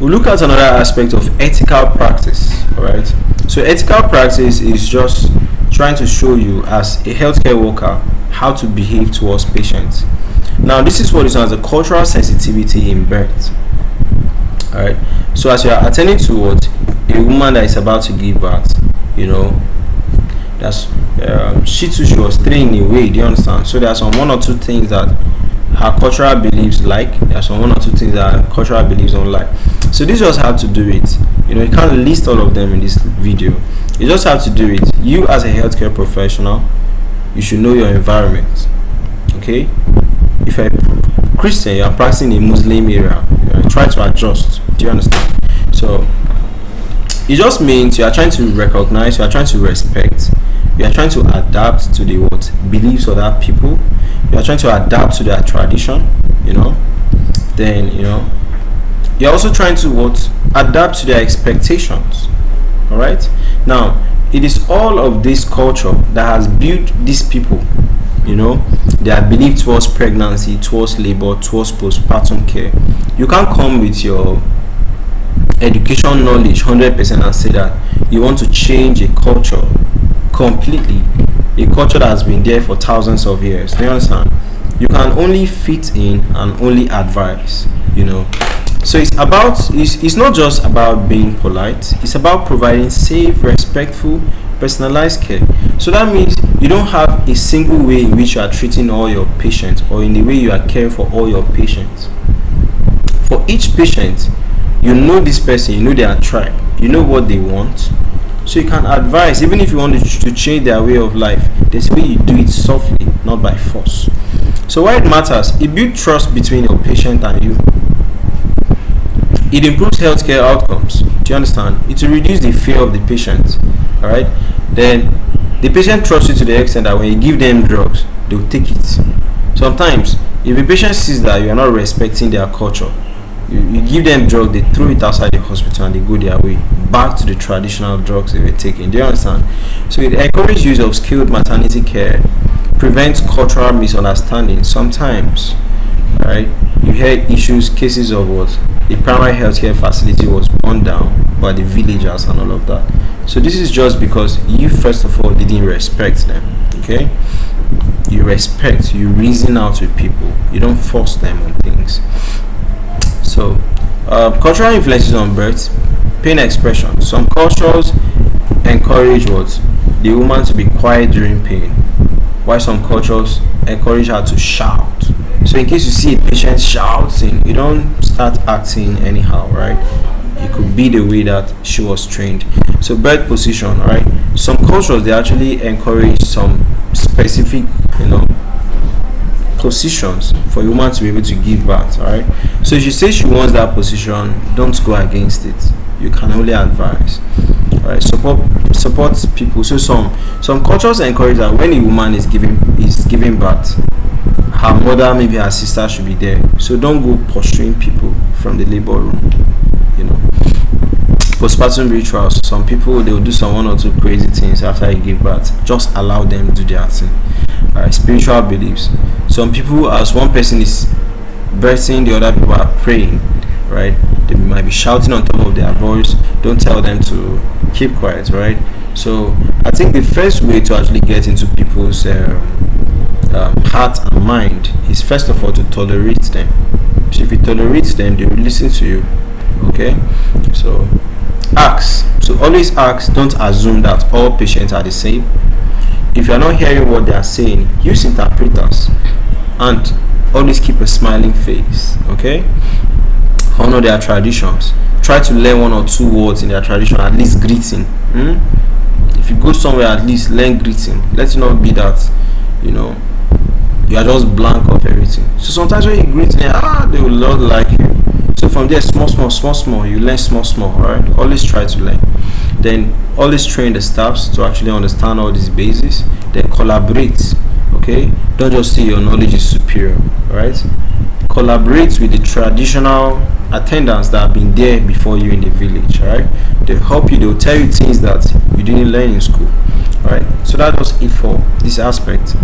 we'll look at another aspect of ethical practice. All right. So ethical practice is just trying to show you as a healthcare worker how to behave towards patients. Now, this is what is known as a cultural sensitivity in birth. All right. So as you are attending to what a woman that is about to give birth, that's she was trained in a way. Do you understand? So there are some one or two things that her cultural beliefs like. There are some one or two things that her cultural beliefs don't like. So this just have to do it. You can't list all of them in this video. You just have to do it. You as a healthcare professional, you should know your environment. Okay. If you're a Christian, you are practicing in a Muslim area, try to adjust. Do you understand? So it just means you are trying to recognize, you are trying to respect, you are trying to adapt to the beliefs of other people, you are trying to adapt to their tradition, then you're also trying to adapt to their expectations. All right. Now, it is all of this culture that has built these people, their belief towards pregnancy, towards labor, towards postpartum care. You can't come with your education knowledge 100% and say that you want to change a culture completely, a culture that has been there for thousands of years. Do you understand? You can only fit in and only advise. So it's not just about being polite, it's about providing safe, respectful, personalized care. So that means you don't have a single way in which you are treating all your patients or in the way you are caring for all your patients. For each patient, you know this person, you know their tribe, you know what they want, so you can advise. Even if you want to change their way of life, there's a way you do it softly, not by force. So why it matters, it builds trust between your patient and you. It improves healthcare outcomes. Do you understand? It will reduce the fear of the patient. All right. Then the patient trusts you to the extent that when you give them drugs, they'll take it. Sometimes, if a patient sees that you are not respecting their culture, you give them drugs, they throw it outside the hospital and they go their way back to the traditional drugs they were taking. Do you understand? So it encourages use of skilled maternity care, prevents cultural misunderstandings. Sometimes, right, you hear cases of the primary healthcare facility was burned down by the villagers and all of that. So this is just because you first of all didn't respect them. Okay, you respect, you reason out with people, you don't force them on things. So cultural influences on birth, pain expression. Some cultures encourage the woman to be quiet during pain, while some cultures encourage her to shout. So in case you see a patient shouting, you don't start acting anyhow, right? It could be the way that she was trained. So birth position, right? Some cultures, they actually encourage some specific, positions for a woman to be able to give birth. All right. So if she says she wants that position, don't go against it. You can only advise. All right. Support people. So some cultures encourage that when a woman is giving birth, her mother, maybe her sister, should be there. So don't go pursuing people from the labor room. Postpartum rituals. Some people, they will do some one or two crazy things after you give birth. Just allow them to do their thing. Spiritual beliefs. Some people, as one person is birthing, the other people are praying, right? They might be shouting on top of their voice. Don't tell them to keep quiet, right? So I think the first way to actually get into people's heart and mind is first of all to tolerate them. So if you tolerate them, they will listen to you. Okay, so ask. So always ask. Don't assume that all patients are the same. If you are not hearing what they are saying, use interpreters and always keep a smiling face. Okay, honor their traditions. Try to learn one or two words in their tradition, at least greeting. If you go somewhere, at least learn greeting. Let it not be that you are just blank of everything. So sometimes when you greet them, they will not like you. So from there, small, you learn small. All right, always try to learn. Then always train the staffs to actually understand all these bases. Then collaborate. Okay, don't just say your knowledge is superior. All right, collaborate with the traditional attendants that have been there before you in the village. All right, they'll help you. They'll tell you things that you didn't learn in school. All right, so that was it for this aspect.